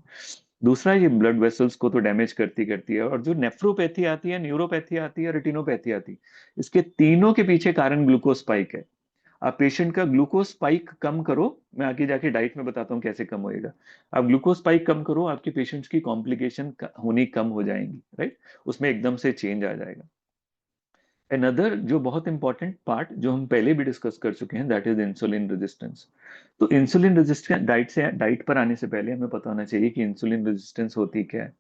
दूसरा, ये ब्लड वेसल्स को तो डैमेज करती करती है, और जो नेफ्रोपैथी आती है, न्यूरोपैथी आती है, रेटिनोपैथी आती है, इसके तीनों के पीछे कारण ग्लूकोज स्पाइक है। आप पेशेंट का ग्लूकोज स्पाइक कम करो, मैं आगे जाके डाइट में बताता हूँ कैसे कम होएगा। आप ग्लूकोज स्पाइक कम करो, आपके पेशेंट्स की कॉम्प्लिकेशन होनी कम हो जाएंगी, राइट, उसमें एकदम से चेंज आ जाएगा। अनदर जो बहुत इंपॉर्टेंट पार्ट जो हम पहले भी डिस्कस कर चुके हैं, दैट इज इंसुलिन रेजिस्टेंस। तो इंसुलिन रेजिस्टेंस, डाइट पर आने से पहले हमें पता होना चाहिए कि इंसुलिन रेजिस्टेंस होती क्या है।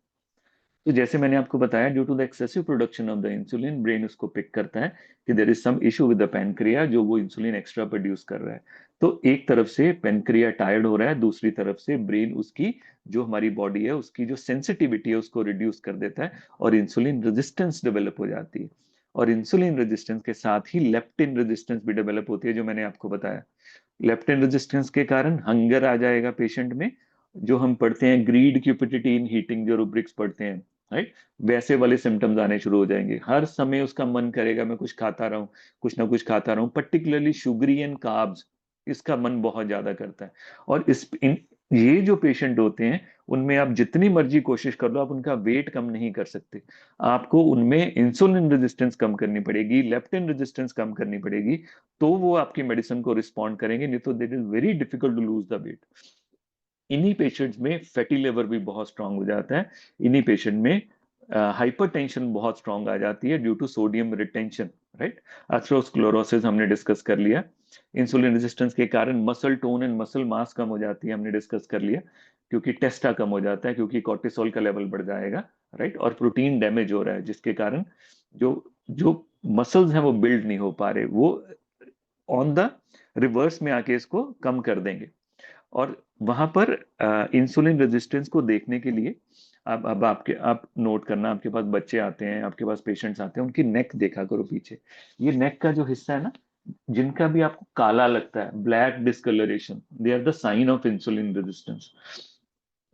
तो जैसे मैंने आपको बताया, due to the excessive production of the insulin, brain उसको पिक करता है कि there is some issue with the pancreas, जो वो इंसुलिन एक्स्ट्रा प्रोड्यूस कर रहा है। तो एक तरफ से पैनक्रिया टायर्ड हो रहा है, दूसरी तरफ से ब्रेन उसकी, जो हमारी बॉडी है उसकी जो सेंसिटिविटी है उसको रिड्यूस कर देता है, और इंसुलिन रेजिस्टेंस डेवलप हो जाती है। और इंसुलिन रेजिस्टेंस के साथ ही लेप्टिन रेजिस्टेंस भी डेवलप होती है, जो मैंने आपको बताया। लेप्टिन रेजिस्टेंस के कारण हंगर आ जाएगा पेशेंट में, जो हम पढ़ते हैं ग्रीड, क्यूपिडिटी इन हीटिंग, जो रूब्रिक्स पढ़ते हैं, राइट, वैसे वाले सिम्टम्स आने शुरू हो जाएंगे। हर समय उसका मन करेगा मैं कुछ खाता रहूं, कुछ ना कुछ खाता रहूं, पर्टिकुलरली शुगरी एंड कार्ब्स, इसका मन बहुत ज्यादा करता है। और ये जो पेशेंट होते हैं, उनमें आप जितनी मर्जी कोशिश कर लो, आप उनका वेट कम नहीं कर सकते। आपको उनमें इंसुलिन रेजिस्टेंस कम करनी पड़ेगी, लेप्टिन रेजिस्टेंस कम करनी पड़ेगी, तो वो आपकी मेडिसिन को रिस्पॉन्ड करेंगे, नहीं तो it is very difficult to lose the weight. इन्हीं पेशेंट्स में फैटी लिवर भी बहुत स्ट्रांग हो जाता है। इन्हीं पेशेंट में हाइपरटेंशन बहुत स्ट्रांग आ जाती है due to sodium retention, right. Atherosclerosis हमने डिस्कस कर लिया। इंसुलिन रेजिस्टेंस के कारण muscle tone and muscle mass कम हो जाती है, हमने डिस्कस कर लिया, क्योंकि टेस्टा कम हो जाता है, क्योंकि कॉर्टिसोल का लेवल बढ़ जाएगा, राइट। और प्रोटीन डैमेज हो रहा है, जिसके कारण जो जो मसल्स हैं वो बिल्ड नहीं हो पा रहे, वो ऑन द रिवर्स में आके इसको कम कर देंगे। और वहां पर इंसुलिन रेजिस्टेंस को देखने के लिए अब आप नोट करना, आपके पास बच्चे आते हैं, आपके पास पेशेंट्स आते हैं, उनकी नेक देखा करो पीछे। ये नेक का जो हिस्सा है ना, जिनका भी आपको काला लगता है, black discoloration, they are the sign of insulin resistance.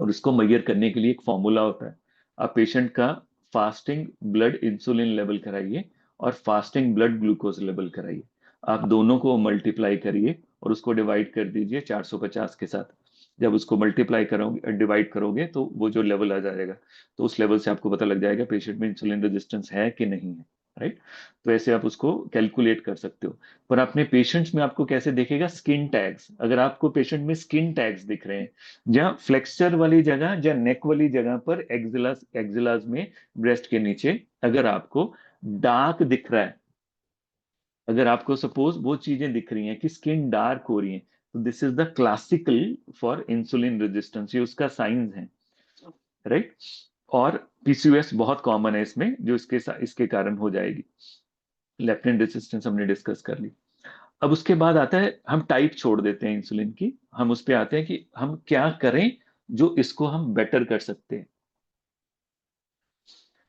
और इसको मेजर करने के लिए एक फॉर्मूला होता है। आप पेशेंट का फास्टिंग ब्लड इंसुलिन लेवल कराइए और फास्टिंग ब्लड ग्लूकोज लेवल कराइए। आप दोनों को मल्टीप्लाई करिए और उसको डिवाइड कर दीजिए 450 के साथ। जब उसको मल्टीप्लाई करोगे, डिवाइड करोगे, तो वो जो लेवल आ जाएगा, तो उस लेवल से आपको पता लग जाएगा पेशेंट में इंसुलिन रेजिस्टेंस है कि नहीं है, राइट। तो ऐसे आप उसको कैलकुलेट कर सकते हो। पर अपने पेशेंट्स में आपको कैसे देखेगा? Skin tags. अगर आपको पेशेंट में स्किन टैग्स दिख रहे हैं, जहाँ फ्लेक्सर वाली जगह, जहाँ नेक वाली जगह पर, एक्सिलास एक्सिलास में, ब्रेस्ट के नीचे, अगर आपको डार्क दिख रहा है, अगर आपको सपोज वो चीजें दिख रही हैं कि स्किन डार्क हो रही है, तो this is the classical for insulin resistance, ये उसका साइंस है, राइट। और पीसीओएस बहुत कॉमन है इसमें, जो इसके कारण हो जाएगी। लेप्टिन रेजिस्टेंस हमने डिस्कस कर ली। अब उसके बाद आता है, हम टाइप छोड़ देते हैं इंसुलिन की, हम उस पे आते हैं कि हम क्या करें जो इसको हम बेटर कर सकते हैं।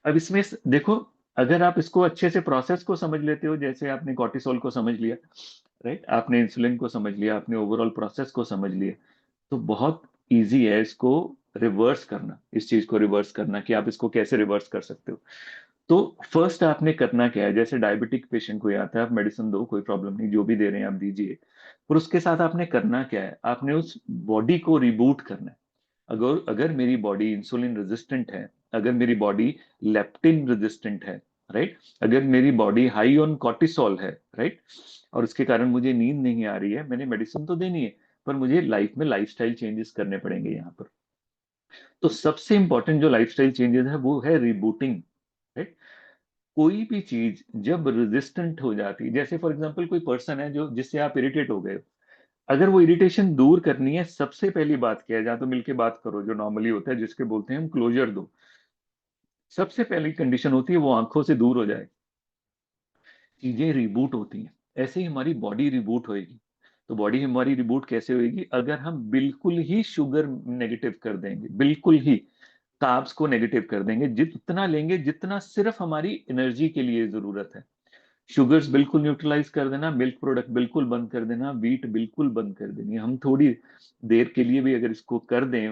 अब इसमें देखो, अगर आप इसको अच्छे से प्रोसेस को समझ लेते हो, जैसे आपने कॉर्टिसोल को समझ लिया, राइट, आपने इंसुलिन को समझ लिया, आपने ओवरऑल प्रोसेस को समझ लिया, तो बहुत इजी है इसको रिवर्स करना, इस चीज को रिवर्स करना, कि आप इसको कैसे रिवर्स कर सकते हो। तो फर्स्ट आपने करना क्या है, जैसे डायबिटिक पेशेंट कोई आता है, आप मेडिसिन दो, कोई प्रॉब्लम नहीं, जो भी दे रहे हैं आप दीजिए। पर उसके साथ आपने करना क्या है, आपने उस बॉडी को रिबूट करना है। अगर अगर मेरी बॉडी इंसुलिन रेजिस्टेंट है, अगर मेरी बॉडी लेप्टिन रेजिस्टेंट है, राइट, अगर मेरी बॉडी हाई ऑन कॉर्टिसोल है, राइट, और उसके कारण मुझे नींद नहीं आ रही है, मैंने मेडिसिन तो देनी है, पर मुझे लाइफ में लाइफस्टाइल चेंजेस करने पड़ेंगे यहाँ पर। तो सबसे इंपॉर्टेंट जो लाइफस्टाइल चेंजेस है वो है रिबूटिंग, राइट। कोई भी चीज जब रेजिस्टेंट हो जाती है, जैसे फॉर एग्जांपल कोई पर्सन है जो जिससे आप इरिटेट हो गए हो, अगर वो इरिटेशन दूर करनी है, सबसे पहली बात क्या है, जहाँ तो मिलके बात करो, जो नॉर्मली होता है, जिसके बोलते हैं हम क्लोजर दो। सबसे पहली कंडीशन होती है वो आंखों से दूर हो जाए, चीजें रिबूट होती हैं। ऐसे ही हमारी बॉडी रिबूट होएगी। तो बॉडी हमारी रिबूट कैसे होएगी? अगर हम बिल्कुल ही शुगर नेगेटिव कर देंगे, बिल्कुल ही कार्ब्स को नेगेटिव कर देंगे, जितना लेंगे जितना सिर्फ हमारी एनर्जी के लिए जरूरत है। शुगर्स बिल्कुल न्यूट्रलाइज कर देना, मिल्क प्रोडक्ट बिल्कुल बंद कर देना, वीट बिल्कुल बंद कर देनी है। हम थोड़ी देर के लिए भी अगर इसको कर दें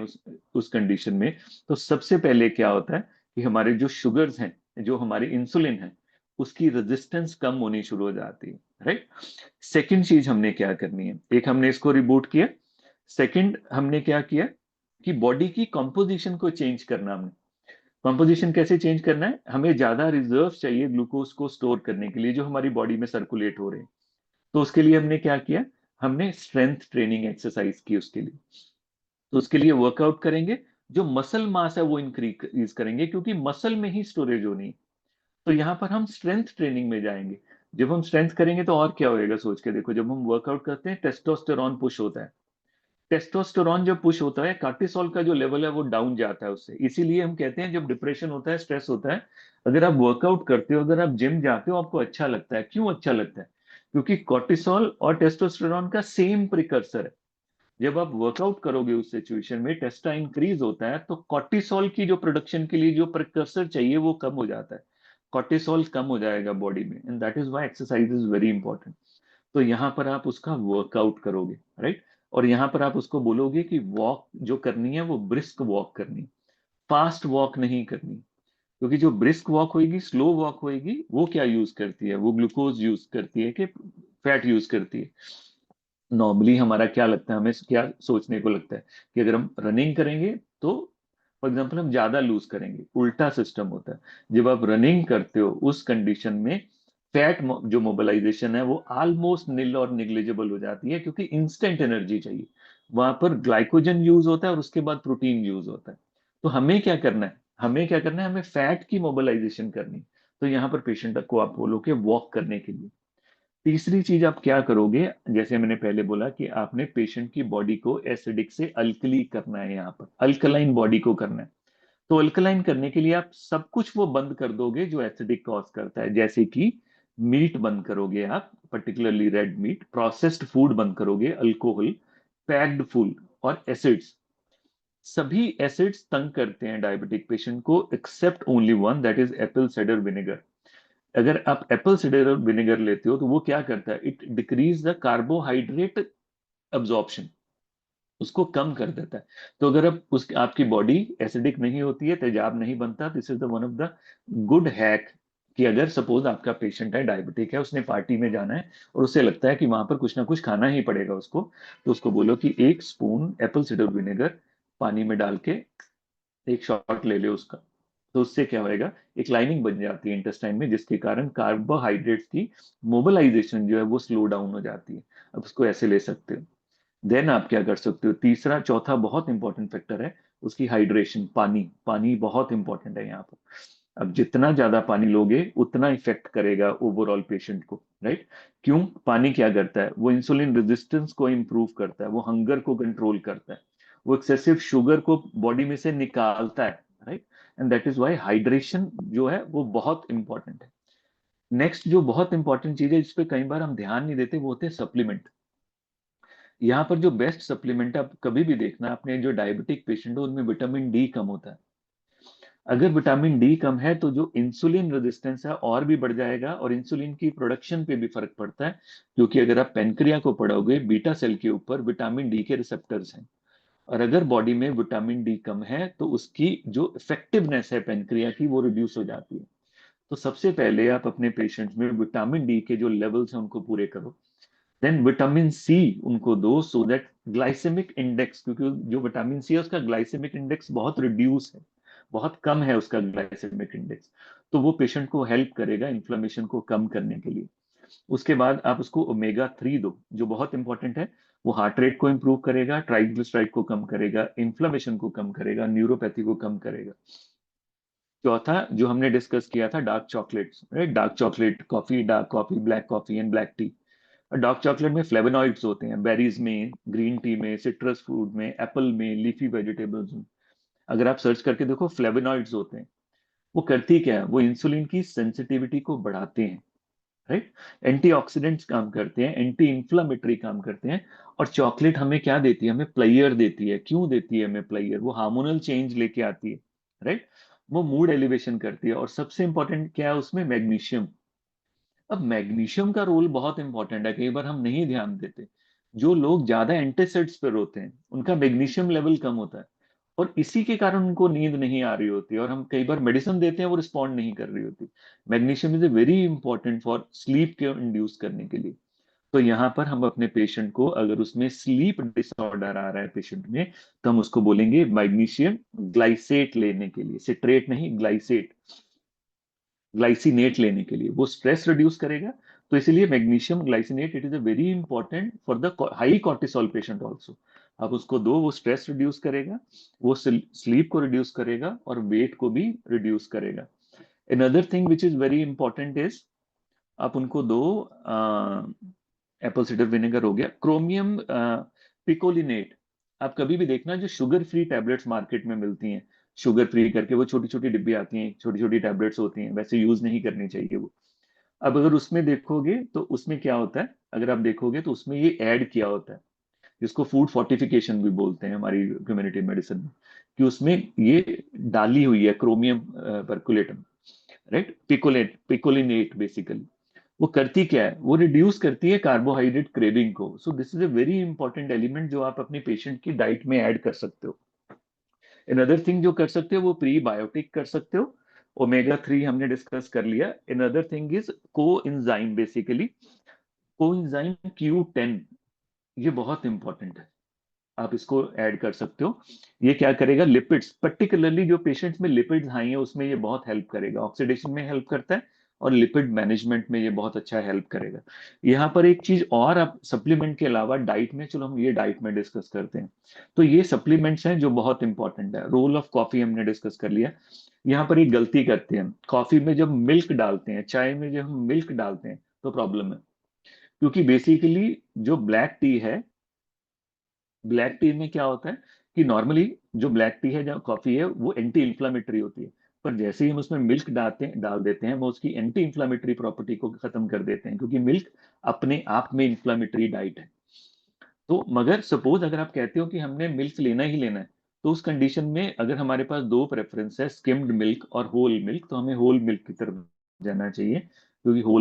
उस कंडीशन में, तो सबसे पहले क्या होता है कि हमारे जो शुगर्स हैं, जो हमारी इंसुलिन है, उसकी रेजिस्टेंस कम होनी शुरू हो जाती है, राइट। सेकंड चीज हमने क्या करनी है, एक हमने इसको रिबूट किया, सेकंड हमने क्या किया कि बॉडी की कंपोजिशन को चेंज करना। हमने कंपोजिशन कैसे चेंज करना है, हमें ज्यादा रिजर्व चाहिए ग्लूकोज को स्टोर करने के लिए, जो हमारी बॉडी में सर्कुलेट हो रहे हैं। तो उसके लिए हमने क्या किया, हमने स्ट्रेंथ ट्रेनिंग एक्सरसाइज की उसके लिए। तो उसके लिए वर्कआउट करेंगे, जो मसल मास है वो इंक्रीज करेंगे, क्योंकि मसल में ही स्टोरेज होनी है। तो यहाँ पर हम स्ट्रेंथ ट्रेनिंग में जाएंगे। जब हम स्ट्रेंथ करेंगे तो और क्या होएगा, सोच के देखो, जब हम वर्कआउट करते हैं टेस्टोस्टेरॉन पुश होता है। टेस्टोस्टेरॉन जब पुश होता है, कार्टिसोल का जो लेवल है वो डाउन जाता है उससे। इसीलिए हम कहते हैं जब डिप्रेशन होता है, स्ट्रेस होता है, अगर आप वर्कआउट करते हो, अगर आप जिम जाते हो, आपको अच्छा लगता है। क्यों अच्छा लगता है? क्योंकि कॉर्टिसोल और टेस्टोस्टेरॉन का सेम प्रिकर्सर है। जब आप वर्कआउट करोगे उस सिचुएशन में, टेस्टा इंक्रीज होता है, तो कॉर्टिसोल की जो प्रोडक्शन के लिए जो प्रिकर्सर चाहिए वो कम हो जाता है। कॉर्टिसोल कम हो जाएगा बॉडी में, and that is why exercise is very important. तो यहाँ पर आप उसका वर्कआउट करोगे, राइट। और यहाँ पर आप उसको बोलोगे कि वॉक जो करनी है वो ब्रिस्क वॉक करनी, फास्ट वॉक नहीं करनी। क्योंकि जो ब्रिस्क वॉक होगी, स्लो वॉक होगी, वो क्या यूज करती है, वो ग्लूकोज यूज करती है कि फैट यूज करती है। नॉर्मली हमारा क्या लगता है, हमें क्या सोचने को लगता है कि अगर हम रनिंग करेंगे तो फॉर एग्जाम्पल हम ज्यादा लूज करेंगे। उल्टा सिस्टम होता है। जब आप रनिंग करते हो उस कंडीशन में फैट जो मोबिलाइजेशन है वो ऑलमोस्ट निल और निग्लिजिबल हो जाती है, क्योंकि इंस्टेंट एनर्जी चाहिए। वहां पर ग्लाइकोजन यूज होता है और उसके बाद प्रोटीन यूज होता है। तो हमें क्या करना है, हमें फैट की मोबिलाइजेशन करनी है। तो यहाँ पर पेशेंट को आप बोलो कि वॉक करने के लिए। तीसरी चीज आप क्या करोगे, जैसे मैंने पहले बोला कि आपने पेशेंट की बॉडी को एसिडिक से अल्कली करना है, यहाँ पर अल्कलाइन बॉडी को करना है। तो अल्कलाइन करने के लिए आप सब कुछ वो बंद कर दोगे जो एसिडिक कॉज करता है, जैसे कि मीट बंद करोगे आप, particularly red meat, processed food बंद करोगे, अल्कोहल, पैक्ड फूड और एसिड्स। सभी एसिड्स तंग करते हैं डायबिटिक पेशेंट को, except only one, that is apple cider vinegar. अगर आप एप्पल साइडर विनेगर लेते हो तो वो क्या करता है, it decrease the carbohydrate absorption, उसको कम कर देता है। तो अगर आप उस आपकी बॉडी एसिडिक नहीं होती है, तेजाब नहीं बनता, this is the one of the good hack. कि अगर सपोज आपका पेशेंट है, डायबिटिक है, उसने पार्टी में जाना है और उसे लगता है कि वहां पर कुछ ना कुछ खाना ही पड़ेगा उसको, तो उसको बोलो कि 1 स्पून एप्पल साइडर विनेगर पानी में डाल के एक शॉट ले ले उसका। तो उससे क्या होएगा, एक लाइनिंग बन जाती है इंटेस्टाइन में, जिसके कारण कार्बोहाइड्रेट्स की मोबिलाइजेशन जो है वो स्लो डाउन हो जाती है। अब उसको ऐसे ले सकते हो। देन आप क्या कर सकते हो, तीसरा चौथा बहुत इंपॉर्टेंट फैक्टर है उसकी हाइड्रेशन। पानी, पानी बहुत इंपॉर्टेंट है यहाँ पर। अब जितना ज्यादा पानी लोगे उतना इफेक्ट करेगा ओवरऑल पेशेंट को, राइट। क्यों, पानी क्या करता है, वो इंसुलिन रेजिस्टेंस को इंप्रूव करता है, वो हंगर को कंट्रोल करता है, वो एक्सेसिव शुगर को बॉडी में से निकालता है, right. And that is why hydration जो है वो बहुत इंपॉर्टेंट है। नेक्स्ट जो बहुत इंपॉर्टेंट चीज है जिस पे कई बार हम ध्यान नहीं देते, वो होते हैं सप्लीमेंट। यहाँ पर जो बेस्ट सप्लीमेंट आप कभी भी देखना, अपने जो डायबिटिक पेशेंट है उनमें विटामिन डी कम होता है। अगर विटामिन डी कम है तो जो इंसुलिन रेजिस्टेंस है और भी बढ़ जाएगा, और इंसुलिन की प्रोडक्शन पे भी फर्क पड़ता है। क्योंकि अगर आप पेनक्रिया को पढ़ोगे, बीटा सेल के ऊपर विटामिन डी के रिसेप्टर्स हैं। और अगर बॉडी में विटामिन डी कम है तो उसकी जो इफेक्टिवनेस है पेनक्रिया की वो रिड्यूस हो जाती है। तो सबसे पहले आप अपने पेशेंट्स में विटामिन डी के जो लेवल्स हैं उनको पूरे करो। देन विटामिन सी उनको दो, सो दैट ग्लाइसेमिक इंडेक्स, क्योंकि जो विटामिन सी है उसका ग्लाइसेमिक इंडेक्स बहुत रिड्यूस है, बहुत कम है उसका ग्लाइसेमिक इंडेक्स। तो वो पेशेंट को हेल्प करेगा इन्फ्लेमेशन को कम करने के लिए। उसके बाद आप उसको ओमेगा 3 दो, जो बहुत इंपॉर्टेंट है। वो हार्ट रेट को इंप्रूव करेगा, ट्राइग्लिसराइड को कम करेगा, इन्फ्लेमेशन को कम करेगा, न्यूरोपैथी को कम करेगा। चौथा जो हमने डिस्कस किया था, dark chocolates, right. Dark chocolate, coffee, dark coffee, black coffee and black T. Dark chocolate में फ्लेवोनॉइड्स होते हैं, बेरीज में, ग्रीन टी में, सिट्रस फ्रूट में, एप्पल में, लीफी वेजिटेबल्स में। अगर आप सर्च करके देखो, फ्लेवोनॉइड्स होते हैं। वो करती क्या है, वो इंसुलिन की सेंसिटिविटी को बढ़ाते हैं, राइट। एंटीऑक्सीडेंट्स काम करते हैं, एंटी इंफ्लामेटरी काम करते हैं। और चॉकलेट हमें क्या देती है, हमें प्लेयर देती है। क्यों देती है हमें प्लेयर, वो हार्मोनल चेंज लेके आती है, राइट। वो मूड एलिवेशन करती है। और सबसे इंपॉर्टेंट क्या है उसमें, मैग्नीशियम। अब मैग्नीशियम का रोल बहुत इंपॉर्टेंट है, कई बार हम नहीं ध्यान देते। जो लोग ज्यादा एंटासिड्स पर होते हैं उनका मैग्नीशियम लेवल कम होता है, और इसी के कारण उनको नींद नहीं आ रही होती, और हम कई बार मेडिसिन देते हैं वो रिस्पॉन्ड नहीं कर रही होती। Magnesium is a very important for sleep के इंड्यूस करने के लिए। तो यहाँ पर हम अपने पेशेंट को, अगर उसमें स्लीप डिसऑर्डर आ रहा है पेशेंट में, तो हम उसको बोलेंगे मैग्नीशियम ग्लाइसेट लेने के लिए, सिट्रेट नहीं, ग्लाइसेट, ग्लाइसिनेट लेने के लिए। वो स्ट्रेस रिड्यूस करेगा। तो इसलिए magnesium glycinate, it is a very important for the high cortisol patient also. आप उसको दो, वो स्ट्रेस रिड्यूस करेगा, वो स्लीप को रिड्यूस करेगा, और वेट को भी रिड्यूस करेगा। Another thing which is very important is, आप उनको दो, एप्पल साइडर विनेगर हो गया, क्रोमियम पिकोलिनेट। आप कभी भी देखना, जो शुगर फ्री टैबलेट्स मार्केट में मिलती हैं, शुगर फ्री करके वो छोटी छोटी डिब्बी आती हैं, छोटी छोटी टैबलेट्स होती हैं, वैसे यूज नहीं करनी चाहिए वो। अब अगर उसमें देखोगे तो उसमें क्या होता है, अगर आप देखोगे तो उसमें ये ऐड किया होता है, जिसको फूड फोर्टिफिकेशन भी बोलते हैं हमारी कम्युनिटी मेडिसिन में, कि उसमें ये डाली हुई है क्रोमियम परकुलेटम, राइट, पिकोलेट, पिकोलिनेट बेसिकली। वो करती क्या है, वो रिड्यूस करती है कार्बोहाइड्रेट क्रेविंग को। सो this is a very important element जो आप अपने पेशेंट की डाइट में ऐड कर सकते हो। अनदर थिंग जो कर सकते हो, वो प्री बायोटिक कर सकते हो। ओमेगा 3 हमने डिस्कस कर लिया। Another thing is coenzyme, basically coenzyme Q10, ये बहुत इंपॉर्टेंट है, आप इसको ऐड कर सकते हो। ये क्या करेगा, लिपिड्स, पर्टिकुलरली जो पेशेंट्स में लिपिड्स हाई है उसमें ये बहुत हेल्प करेगा, ऑक्सीडेशन में हेल्प करता है और लिपिड मैनेजमेंट में ये बहुत अच्छा हेल्प करेगा। यहाँ पर एक चीज और, आप सप्लीमेंट के अलावा डाइट में, चलो हम ये डाइट में डिस्कस करते हैं। तो ये सप्लीमेंट्स हैं जो बहुत इंपॉर्टेंट है। रोल ऑफ कॉफी हमने डिस्कस कर लिया। यहाँ पर एक गलती करते हैं, कॉफी में जब मिल्क डालते हैं, चाय में जब हम मिल्क डालते हैं तो प्रॉब्लम है, क्योंकि बेसिकली जो ब्लैक टी है, ब्लैक टी में क्या होता है कि नॉर्मली जो ब्लैक टी है, जो कॉफी है, वो एंटी इन्फ्लामेटरी होती है। पर जैसे ही हम उसमें मिल्क डाल देते हैं, वो उसकी एंटी इन्फ्लामेटरी प्रॉपर्टी को खत्म कर देते हैं, क्योंकि मिल्क अपने आप में इन्फ्लामेटरी डाइट है। तो मगर सपोज अगर आप कहते हो कि हमने मिल्क लेना ही लेना है, तो उस कंडीशन में अगर हमारे पास दो प्रेफरेंस है, स्किम्ड मिल्क और होल मिल्क, तो हमें होल मिल्क की तरफ जाना चाहिए, क्योंकि होल